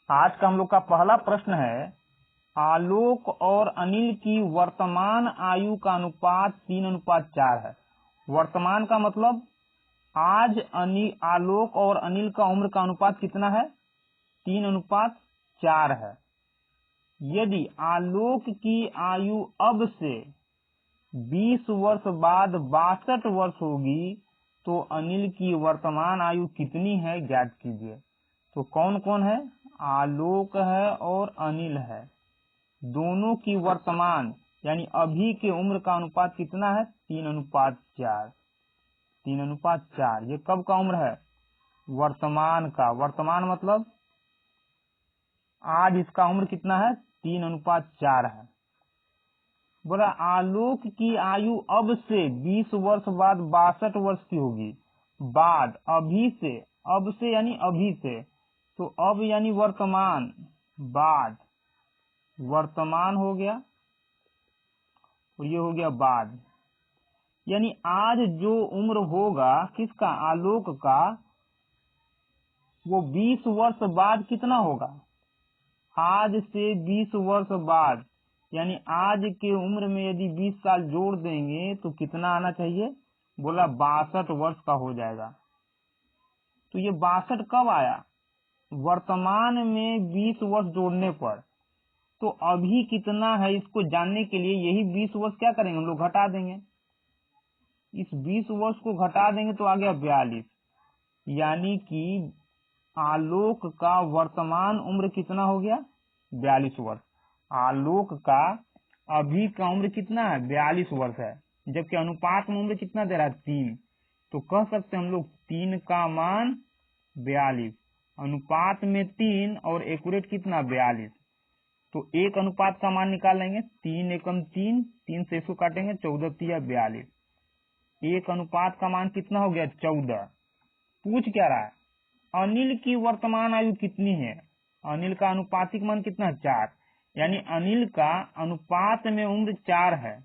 आज का हम लोग का पहला प्रश्न है, आलोक और अनिल की वर्तमान आयु का अनुपात 3:4 है। वर्तमान का मतलब आज आलोक और अनिल का उम्र का अनुपात कितना है? 3:4 है। यदि आलोक की आयु अब से 20 वर्ष बाद 62 वर्ष होगी तो अनिल की वर्तमान आयु कितनी है, ज्ञात कीजिए। तो कौन कौन है? आलोक है और अनिल है। दोनों की वर्तमान यानी अभी के उम्र का अनुपात कितना है? 3:4। 3:4 ये कब का उम्र है? वर्तमान का। वर्तमान मतलब आज इसका उम्र कितना है? 3:4 है। बोला आलोक की आयु अब से 20 वर्ष बाद 62 वर्ष की होगी। बाद अभी से, अब से यानी अभी से, तो अब यानी वर्तमान, बाद वर्तमान हो गया और ये हो गया बाद। यानी आज जो उम्र होगा किसका? आलोक का, वो 20 वर्ष बाद कितना होगा? आज से 20 वर्ष बाद यानी आज के उम्र में यदि 20 साल जोड़ देंगे तो कितना आना चाहिए? बोला 62 वर्ष का हो जाएगा। तो ये 62 कब आया? वर्तमान में 20 वर्ष जोड़ने पर। तो अभी कितना है इसको जानने के लिए यही 20 वर्ष क्या करेंगे हम लोग? घटा देंगे। इस 20 वर्ष को घटा देंगे तो आ गया 42। यानी कि आलोक का वर्तमान उम्र कितना हो गया? 42 वर्ष। आलोक का अभी का उम्र कितना है? 42 वर्ष है। जबकि अनुपात में उम्र कितना दे रहा है? 3। तो कह सकते हैं हम लोग 3 का मान 42, अनुपात में 3 और एक्यूरेट कितना? 42। तो 1 अनुपात का मान निकाल लेंगे। 3 एकम 3, 3 से इसको काटेंगे, 14 × 42। 1 अनुपात का मान कितना हो गया? 14। पूछ क्या रहा है? अनिल की वर्तमान आयु कितनी है? अनिल का अनुपातिक मान कितना है? 4। यानी अनिल का अनुपात में उम्र 4 है,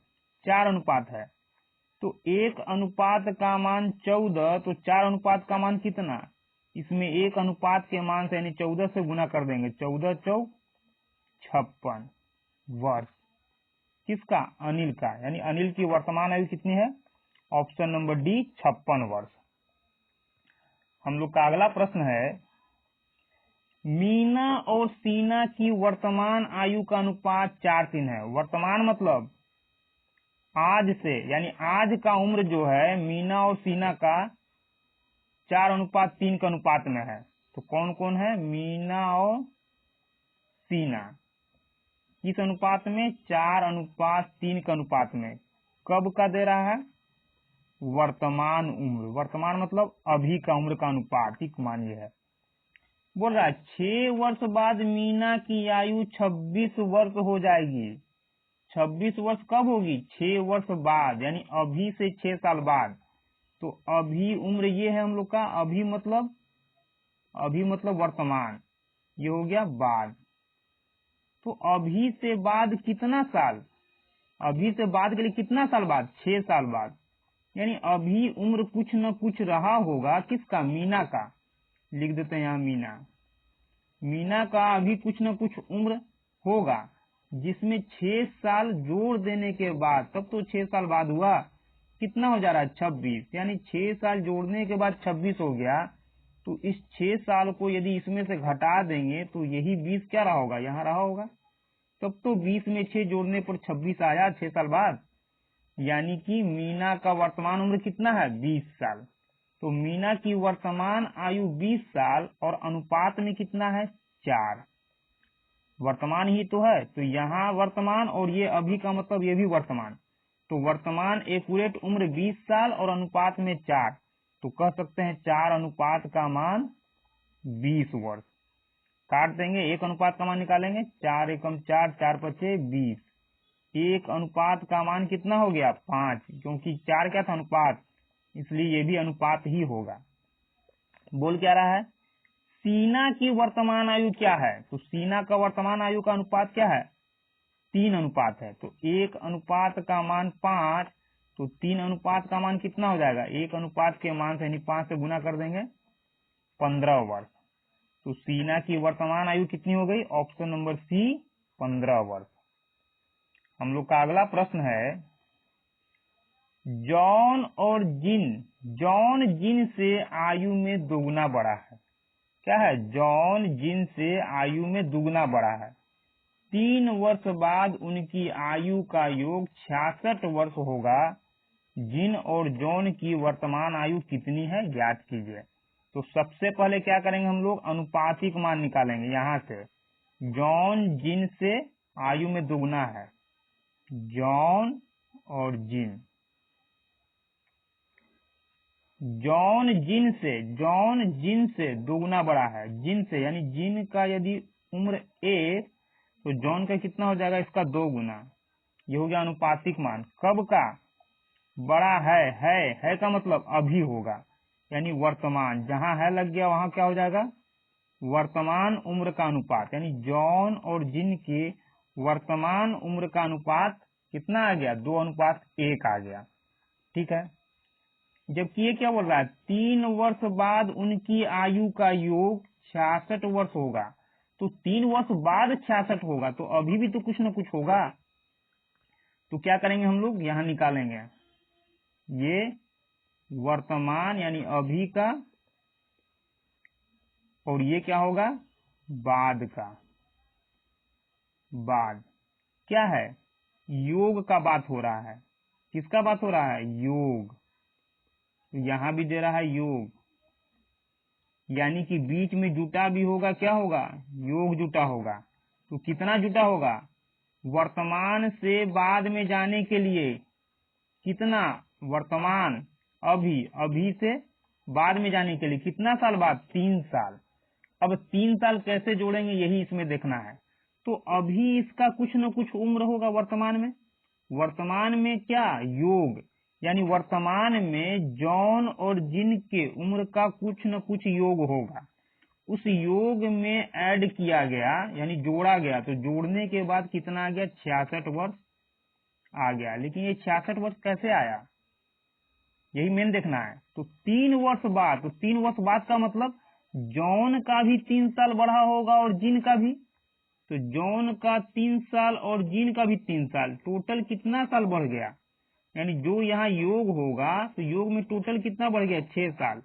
4 अनुपात है। तो 1 अनुपात का मान 14, तो 4 अनुपात का मान कितना? इसमें 1 अनुपात के मान से यानी 14 से गुना कर देंगे। 14 चौक 56 वर्ष। किसका? अनिल का। यानी अनिल की वर्तमान आयु कितनी है? ऑप्शन नंबर डी 56 वर्ष। हम लोग का अगला प्रश्न है, मीना और सीना की वर्तमान आयु का अनुपात 4:3 है। वर्तमान मतलब आज से, यानी आज का उम्र जो है मीना और सीना का 4:3 के अनुपात में है। तो कौन कौन है? मीना और सीना किस अनुपात में? 4:3 के अनुपात में। कब का दे रहा है? वर्तमान उम्र। वर्तमान मतलब अभी का उम्र का अनुपातिक मान ये है। बोल रहा है 6 वर्ष बाद मीना की आयु 26 वर्ष हो जाएगी। 26 वर्ष कब होगी? 6 वर्ष बाद, यानी अभी से 6 साल बाद। तो अभी उम्र ये है हम लोग का। अभी मतलब वर्तमान, ये हो गया बाद। तो अभी से बाद कितना साल? अभी से बाद के लिए कितना साल बाद? 6 साल बाद। यानी अभी उम्र कुछ न कुछ रहा होगा। किसका? मीना का। लिख देते हैं यहाँ मीना। मीना का अभी कुछ न कुछ उम्र होगा, जिसमें 6 साल जोड़ देने के बाद, तब तो 6 साल बाद हुआ, कितना हो जा रहा है? 26। यानी 6 साल जोड़ने के बाद 26 हो गया। तो इस 6 साल को यदि इसमें से घटा देंगे तो यही 20 क्या रहा होगा? यहाँ रहा होगा। तब तो 20 में 6 जोड़ने पर 26 आया 6 साल बाद। यानी कि मीना का वर्तमान उम्र कितना है? 20 साल। तो मीना की वर्तमान आयु 20 साल और अनुपात में कितना है? 4। वर्तमान ही तो है, तो यहाँ वर्तमान और ये अभी का मतलब ये भी वर्तमान। तो वर्तमान एक्यूरेट उम्र 20 साल और अनुपात में 4। तो कह सकते हैं 4 अनुपात का मान 20 वर्ष। काट देंगे, 1 अनुपात का मान निकालेंगे। 4 एकम 4, 4 पचे 20। 1 अनुपात का मान कितना हो गया? 5, क्योंकि 4 क्या था? अनुपात, इसलिए ये भी अनुपात ही होगा। बोल क्या रहा है? सीना की वर्तमान आयु क्या है? तो सीना का वर्तमान आयु का अनुपात क्या है? 3 अनुपात है। तो 1 अनुपात का मान 5, तो 3 अनुपात का मान कितना हो जाएगा? 1 अनुपात के मान से यानी 5 से गुना कर देंगे, 15 वर्ष। तो सीना की वर्तमान आयु कितनी हो गई? ऑप्शन नंबर सी 15 वर्ष। हम लोग का अगला प्रश्न है, जॉन और जिन, जॉन जिन से आयु में दोगुना बड़ा है। क्या है? जॉन जिन से आयु में दुगना बड़ा है। 3 वर्ष बाद उनकी आयु का योग 66 वर्ष होगा। जिन और जॉन की वर्तमान आयु कितनी है, ज्ञात कीजिए। तो सबसे पहले क्या करेंगे हम लोग? अनुपातिक मान निकालेंगे। यहाँ से जॉन जिन से आयु में दुगना है, जॉन और जिन, जॉन जिन से दोगुना बड़ा है। जिन से यानी जिन का यदि उम्र 1 तो जॉन का कितना हो जाएगा? इसका 2 गुना। ये हो गया अनुपातिक मान। कब का? बड़ा है का मतलब अभी होगा, यानी वर्तमान। जहां है लग गया वहां क्या हो जाएगा? वर्तमान उम्र का अनुपात, यानी जॉन और जिन के वर्तमान उम्र का अनुपात कितना आ गया? 2:1 आ गया। ठीक है। जबकि ये क्या बोल रहा है? 3 वर्ष बाद उनकी आयु का योग 66 वर्ष होगा। तो 3 वर्ष बाद 66 होगा, तो अभी भी तो कुछ न कुछ होगा। तो क्या करेंगे हम लोग? यहाँ निकालेंगे ये वर्तमान यानी अभी का, और ये क्या होगा? बाद का। बाद क्या है? योग का बात हो रहा है। किसका बात हो रहा है? योग। यहां भी दे रहा है योग, यानी कि बीच में जुटा भी होगा। क्या होगा? योग जुटा होगा। तो कितना जुटा होगा? वर्तमान से बाद में जाने के लिए कितना? वर्तमान अभी से बाद में जाने के लिए कितना साल बाद? 3 साल। अब 3 साल कैसे जोड़ेंगे, यही इसमें देखना है। तो अभी इसका कुछ न कुछ उम्र होगा वर्तमान में। वर्तमान में क्या? योग, यानी वर्तमान में जॉन और जिन के उम्र का कुछ न कुछ योग होगा। उस योग में ऐड किया गया, यानी जोड़ा गया। तो जोड़ने के बाद कितना आ गया? 66 वर्ष आ गया। लेकिन ये 66 वर्ष कैसे आया, यही मेन देखना है। तो 3 वर्ष बाद, तो 3 वर्ष बाद का मतलब जॉन का भी 3 साल बढ़ा होगा और जिन का भी। तो जॉन का 3 साल और जिन का भी 3 साल, टोटल कितना साल बढ़ गया? यानी जो यहाँ योग होगा, तो योग में टोटल कितना बढ़ गया? 6 साल।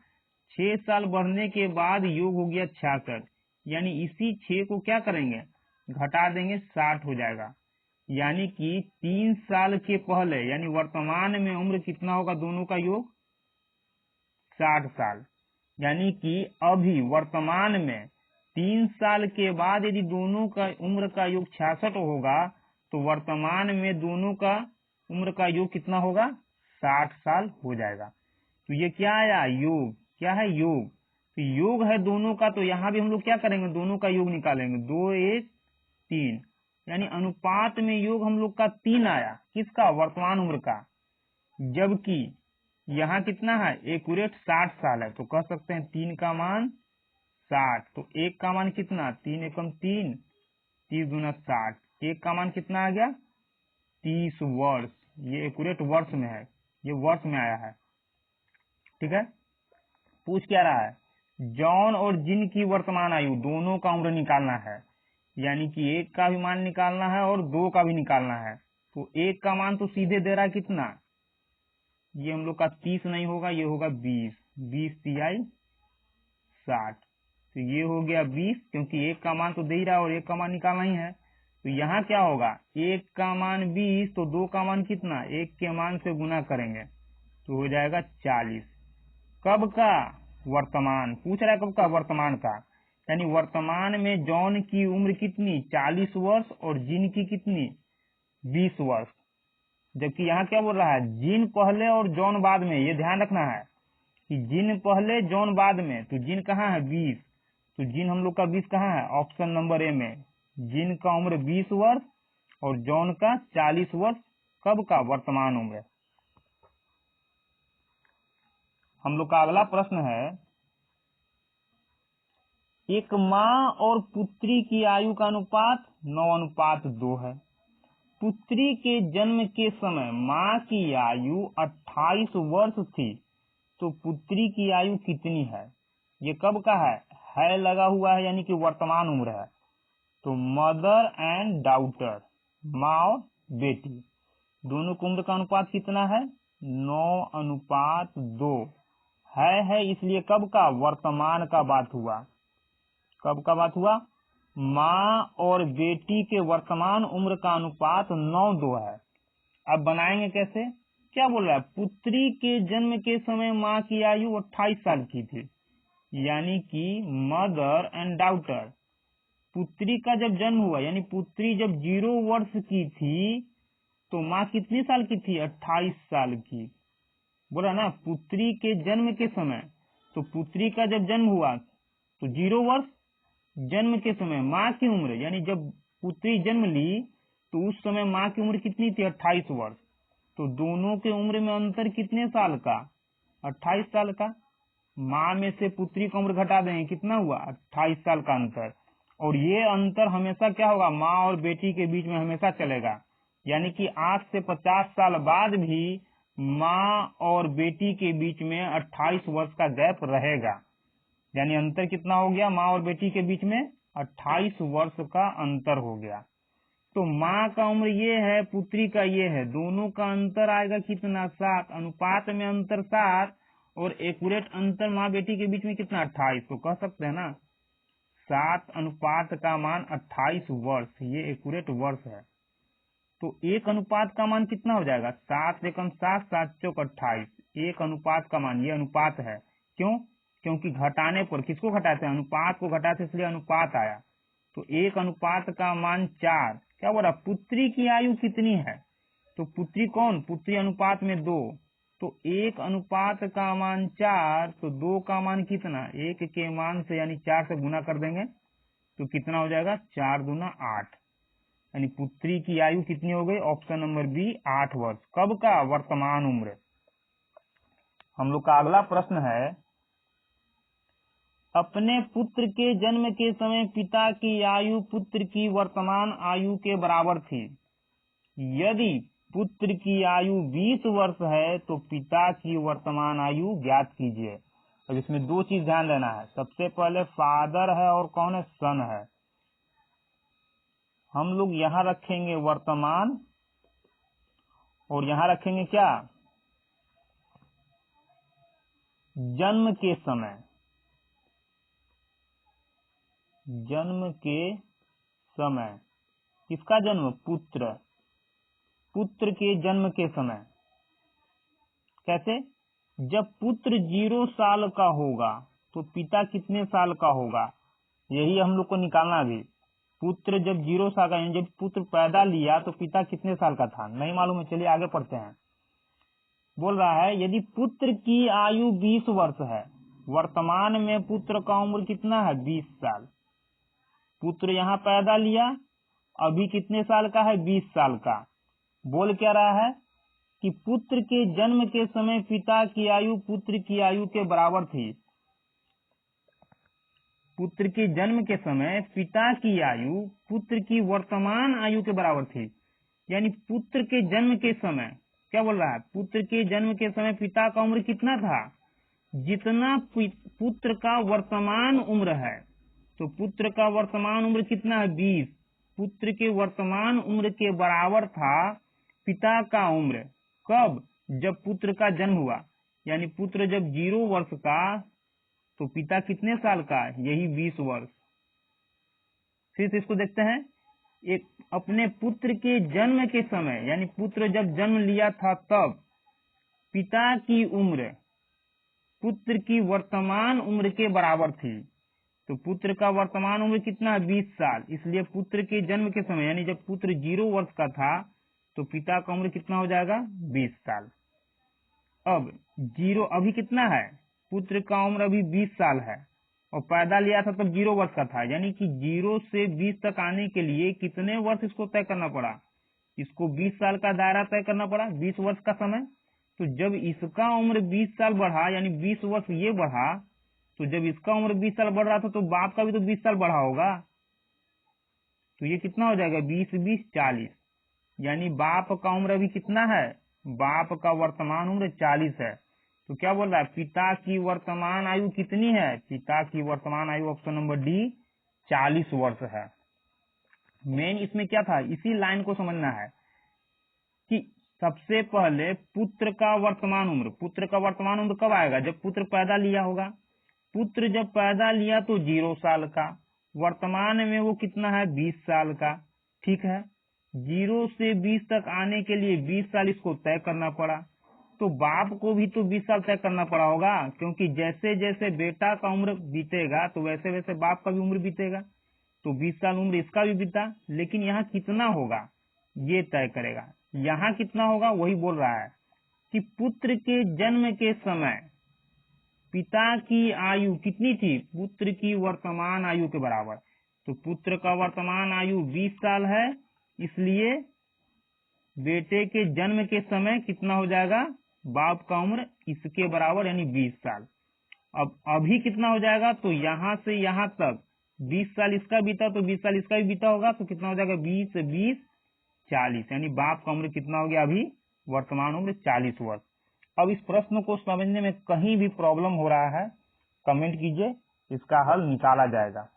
6 साल बढ़ने के बाद योग हो गया 66, यानी इसी 6 को क्या करेंगे? घटा देंगे, 60 हो जाएगा। यानी कि 3 साल के पहले, यानी वर्तमान में उम्र कितना होगा दोनों का योग? 60 साल। यानी कि अभी वर्तमान में 3 साल के बाद यदि दोनों का उम्र का योग 66 होगा, तो वर्तमान में दोनों का उम्र का योग कितना होगा? 60 साल हो जाएगा। तो ये क्या आया? योग। क्या है? योग। तो योग है दोनों का, तो यहाँ भी हम लोग क्या करेंगे? दोनों का योग निकालेंगे। 2:1:3, यानी अनुपात में योग हम लोग का 3 आया। किसका? वर्तमान उम्र का। जबकि यहाँ कितना है? एक्यूरेट 60 साल है, तो कह सकते हैं 3 का मान 60। तो 1 का मान कितना? 3 एकम 3, 30 दूना 60। 1 का मान कितना आ गया? 30 वर्ष। ये एक्यूरेट वर्ष में है, ये वर्ष में आया है। ठीक है। पूछ क्या रहा है? जॉन और जिन की वर्तमान आयु, दोनों का उम्र निकालना है। यानी कि 1 का भी मान निकालना है और 2 का भी निकालना है। तो 1 का मान तो सीधे दे रहा है कितना? ये हम लोग का 30 नहीं होगा, ये होगा 20। 20 तिहाई 60। तो ये हो गया 20, क्योंकि 1 का मान तो दे ही रहा है और 1 का मान निकालना ही है। तो यहाँ क्या होगा? 1 का मान 20, तो 2 का मान कितना? 1 के मान से गुना करेंगे तो हो जाएगा 40। कब का? वर्तमान। पूछ रहा है कब का? वर्तमान का। यानी वर्तमान में जॉन की उम्र कितनी? 40 वर्ष और जिन की कितनी? 20 वर्ष। जबकि यहाँ क्या बोल रहा है? जिन पहले और जॉन बाद में। ये ध्यान रखना है कि जिन पहले जॉन बाद में। तो जिन कहाँ है? 20। तो जिन हम लोग का 20 कहाँ है? ऑप्शन नंबर ए में। जिन का उम्र 20 वर्ष और जॉन का 40 वर्ष। कब का? वर्तमान उम्र। हम लोग का अगला प्रश्न है, एक माँ और पुत्री की आयु का अनुपात 9:2 है। पुत्री के जन्म के समय माँ की आयु 28 वर्ष थी, तो पुत्री की आयु कितनी है? ये कब का है? है लगा हुआ है यानी कि वर्तमान उम्र है। तो मदर एंड डॉटर, माँ और बेटी, दोनों की उम्र का अनुपात कितना है? 9:2। है इसलिए कब का? वर्तमान का बात हुआ। कब का बात हुआ? माँ और बेटी के वर्तमान उम्र का अनुपात 9:2 है। अब बनाएंगे कैसे? क्या बोल रहा है? पुत्री के जन्म के समय माँ की आयु 28 साल की थी, यानी कि मदर एंड डॉटर, पुत्री का जब जन्म हुआ यानी पुत्री जब 0 वर्ष की थी तो माँ कितनी साल की थी? 28 साल की। बोला ना, पुत्री के जन्म के समय, तो पुत्री का जब जन्म हुआ तो 0 वर्ष, जन्म के समय माँ की उम्र यानी जब पुत्री जन्म ली तो उस समय माँ की उम्र कितनी थी? 28 वर्ष। तो दोनों के उम्र में अंतर कितने साल का? 28 साल का। माँ में से पुत्री की उम्र घटा देंगे, कितना हुआ? 28 साल का अंतर। और ये अंतर हमेशा क्या होगा? माँ और बेटी के बीच में हमेशा चलेगा, यानी कि आज से 50 साल बाद भी माँ और बेटी के बीच में 28 वर्ष का गैप रहेगा। यानी अंतर कितना हो गया? माँ और बेटी के बीच में 28 वर्ष का अंतर हो गया। तो माँ का उम्र ये है, पुत्री का ये है, दोनों का अंतर आएगा कितना? 7। अनुपात में अंतर 7 और एक्यूरेट अंतर माँ बेटी के बीच में कितना? 28। तो कह सकते हैं ना 7 अनुपात का मान 28 वर्ष, ये एक्यूरेट वर्ष है। तो 1 अनुपात का मान कितना हो जाएगा? 7 एकम 7, 7 चौक 28। 1 अनुपात का मान, ये अनुपात है। क्यों? क्योंकि घटाने पर किसको घटाते हैं? अनुपात को घटाते, इसलिए अनुपात आया। तो 1 अनुपात का मान 4। क्या बोला? पुत्री की आयु कितनी है? तो पुत्री कौन? पुत्री अनुपात में 2, तो 1 अनुपात का मान 4, तो 2 का मान कितना? 1 के मान से यानी 4 से गुना कर देंगे तो कितना हो जाएगा? 4 दूना 8, यानी पुत्री की आयु कितनी हो गई? ऑप्शन नंबर बी 8 वर्ष। कब का? वर्तमान उम्र। हम लोग का अगला प्रश्न है, अपने पुत्र के जन्म के समय पिता की आयु पुत्र की वर्तमान आयु के बराबर थी। यदि पुत्र की आयु 20 वर्ष है तो पिता की वर्तमान आयु ज्ञात कीजिए। अब इसमें 2 चीज ध्यान देना है। सबसे पहले फादर है और कौन है? सन है। हम लोग यहाँ रखेंगे वर्तमान और यहाँ रखेंगे क्या? जन्म के समय। जन्म के समय किसका जन्म? पुत्र। पुत्र के जन्म के समय। कैसे? जब पुत्र 0 साल का होगा तो पिता कितने साल का होगा? यही हम लोग को निकालना। भी पुत्र जब 0 साल का, जब पुत्र पैदा लिया तो पिता कितने साल का था? नहीं मालूम है, चलिए आगे पढ़ते हैं। बोल रहा है यदि पुत्र की आयु 20 वर्ष है, वर्तमान में पुत्र का उम्र कितना है? 20 साल। पुत्र यहाँ पैदा लिया, अभी कितने साल का है? 20 साल का। बोल क्या रहा है कि पुत्र के जन्म के समय पिता की आयु पुत्र की आयु के बराबर थी। पुत्र के जन्म के समय पिता की आयु पुत्र की वर्तमान आयु के बराबर थी। यानी पुत्र के जन्म के समय, क्या बोल रहा है? पुत्र के जन्म के समय पिता का उम्र कितना था? जितना पुत्र का वर्तमान उम्र है। तो पुत्र का वर्तमान उम्र कितना है? 20। पुत्र के वर्तमान उम्र के बराबर था पिता का उम्र। कब? जब पुत्र का जन्म हुआ। यानी पुत्र जब 0 वर्ष का तो पिता कितने साल का? यही 20 वर्ष। फिर से इसको देखते हैं। एक अपने पुत्र के जन्म के समय, यानी पुत्र जब जन्म लिया था तब पिता की उम्र पुत्र की वर्तमान उम्र के बराबर थी। तो पुत्र का वर्तमान उम्र कितना? 20 साल। इसलिए पुत्र के जन्म के समय यानी जब पुत्र 0 वर्ष का था तो पिता का उम्र कितना हो जाएगा? 20 साल। अब 0 अभी कितना है? पुत्र का उम्र अभी 20 साल है और पैदा लिया था तब 0 वर्ष का था। यानी कि 0 से 20 तक आने के लिए कितने वर्ष इसको तय करना पड़ा? इसको 20 साल का दायरा तय करना पड़ा, 20 वर्ष का समय। तो जब इसका उम्र 20 साल बढ़ा, यानी 20 वर्ष ये बढ़ा, तो जब इसका उम्र 20 साल बढ़ रहा था तो बाप का भी तो 20 साल बढ़ा होगा। तो ये कितना हो जाएगा? 20 20 40। यानी बाप का उम्र अभी कितना है? बाप का वर्तमान उम्र 40 है। तो क्या बोल रहा है, पिता की वर्तमान आयु कितनी है, पिता की वर्तमान आयु ऑप्शन नंबर डी 40 वर्ष है। मेन इसमें क्या था, इसी लाइन को समझना है कि सबसे पहले पुत्र का वर्तमान उम्र, पुत्र का वर्तमान उम्र कब आएगा, जब पुत्र पैदा लिया होगा। पुत्र जब पैदा लिया तो 0 साल का, वर्तमान में वो कितना है 20 साल का, ठीक है। 0 से 20 तक आने के लिए 20 साल इसको तय करना पड़ा, तो बाप को भी तो 20 साल तय करना पड़ा होगा, क्योंकि जैसे जैसे बेटा का उम्र बीतेगा तो वैसे वैसे बाप का भी उम्र बीतेगा, तो 20 साल उम्र इसका भी बीता। लेकिन यहाँ कितना होगा ये तय करेगा, यहाँ कितना होगा वही बोल रहा है कि पुत्र के जन्म के समय पिता की आयु कितनी थी, पुत्र की वर्तमान आयु के बराबर। तो पुत्र का वर्तमान आयु 20 साल है, इसलिए बेटे के जन्म के समय कितना हो जाएगा, बाप का उम्र इसके बराबर यानी 20 साल। अब अभी कितना हो जाएगा, तो यहाँ से यहाँ तक 20 साल इसका बीता तो 20 साल इसका भी बीता होगा, तो कितना हो जाएगा 20 20 40, यानी बाप का उम्र कितना हो गया अभी, वर्तमान उम्र 40 वर्ष। अब इस प्रश्न को समझने में कहीं भी प्रॉब्लम हो रहा है कमेंट कीजिए, इसका हल निकाला जाएगा।